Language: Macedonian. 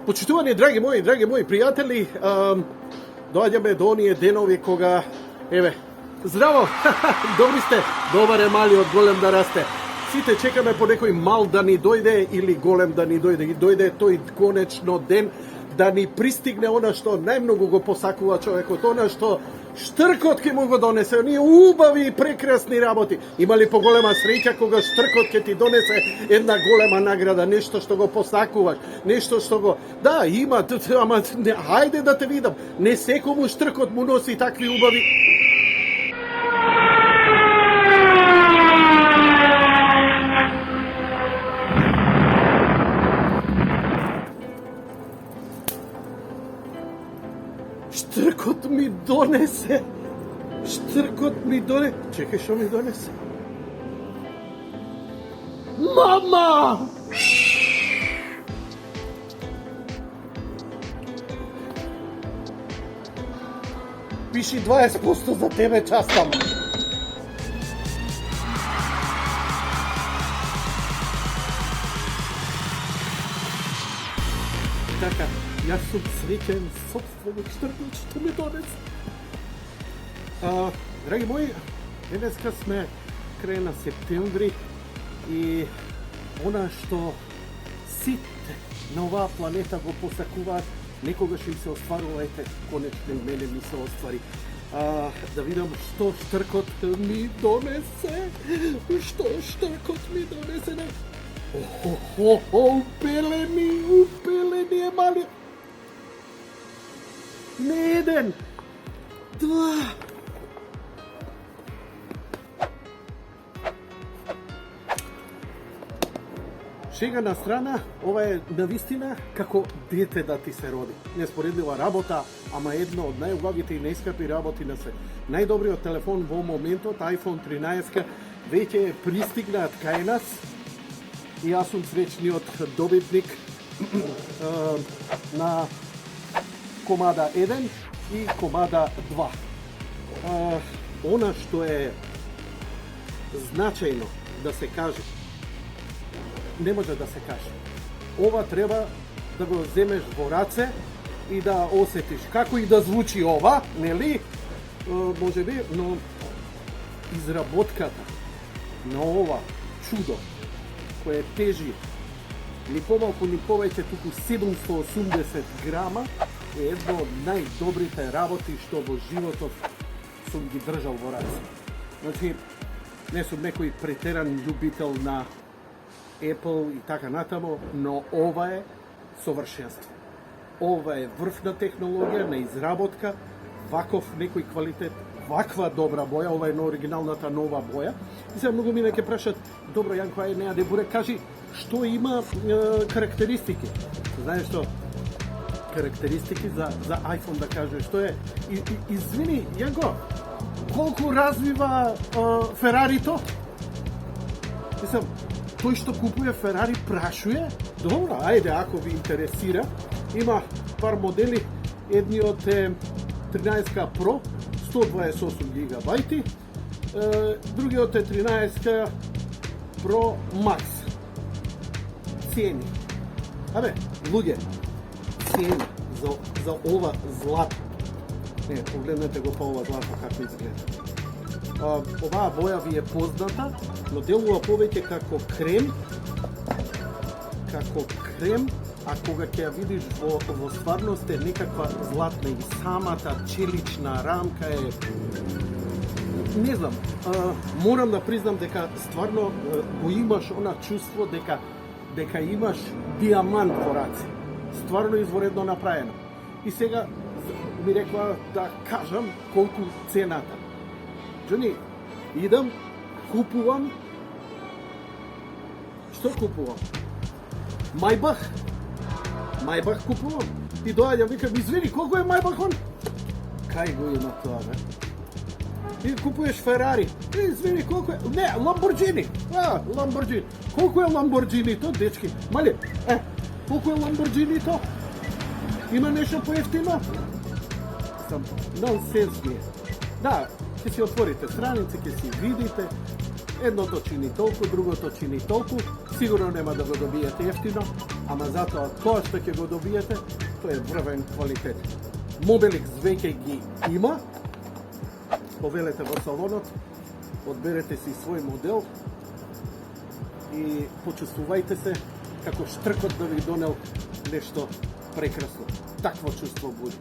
Почитувани, драги мои пријатели, доаѓаме до оние денови кога, здраво, добри сте, добар е малиот, голем да расте. Сите чекаме по некој мал да ни дојде или голем да ни дојде. И дојде тој конечно ден да ни пристигне она што најмногу го посакува човекот, она што штркот ќе му го донесе, оние убави и прекрасни работи. Има ли поголема среќа кога штркот ќе ти донесе една голема награда, нешто што го посакуваш, нешто што го... Да, има, ама хајде да те видам. Не секому штркот му носи такви убави... Штркот ми донесе. Чекај, што ми донесе? Мама! Пиши 20% за тебе, частам. Така, јас сум среќен собственик што ми донесе. Драги мои, денеска сме крај на септември и она што сите на оваа планета го посакуваат, некогаш им се остварува, конечно и мене ми се оствари. Да видам што штркот ми донесе. Упелени е мали. Не еден, два. Шега на страна, ова е навистина како дете да ти се роди. Неспоредлива работа, ама едно од најубавите и најскапи работи на свет. Најдобриот телефон во моментот, iPhone 13, веќе е пристигнаат кај нас и јас сум среќниот добитник на комада 1 и комада 2. Она што е значајно да се каже, не може да се каже. Ова треба да го земеш во раце и да осетиш. Како и да звучи ова, нели? Може би, но изработката на ова чудо, кое тежи ни помалку ни повеќе, туку 780 грама, е едно од најдобрите работи што во животот сум ги држал во раце. Значи, не сум некој претеран љубител на Apple и така натаму, но ова е совршенство. Ова е врвна технологија на изработка, ваков некој квалитет, ваква добра боја, ова е на оригиналната нова боја. И сега многу мене ќе прашат, добро Јанко, ај неа дебуре, кажи што има карактеристики. Знаеш што? Карактеристики за iPhone да кажеш, што е? Извини, Јанко, колку развива Ферарито? Мислам, тој што купува Ферари прашуе? Добро, ајде, ако ви интересира, има пар модели, едниот е 13 Pro, 128 гигабајти, другиот е 13 Pro Max. Цени. Луѓе, цени за ова злато. Не, погледнете го па ова злато како изгледа. Оваа боја ви е позната, но делува повеќе како крем, а кога ќе ја видиш во стварност е некаква златна и самата челична рамка е... Не знам, морам да признам дека стварно го имаш она чувство дека имаш диамант во раце. Стварно изворедно направено. И сега ми рекла да кажам колку цената. Джони, идам, купувам. Што купувам? Мајбах купувам. И доаѓам, викам, извини, колку е Мајбахон? Кај го има тоа, бе? И купуеш Ферари. Извини, колку е? Не, Ламборджини. Ламборджини. Колку е Ламборджинито, дечки? Мали, колку е Ламборджинито? Има нешто поевтино? Сам, нонсенс ми е. Да, ќе си отворите страници, ќе си видите, едното чини толку, другото чини толку, сигурно нема да го добиете ефтино, ама затоа тоа што ќе го добиете, тоа е врвен квалитет. Mobilix веќе ги има, повелете во салонот, одберете си свој модел и почувствувајте се како штркот да ви донел нешто прекрасно. Такво чувство буди.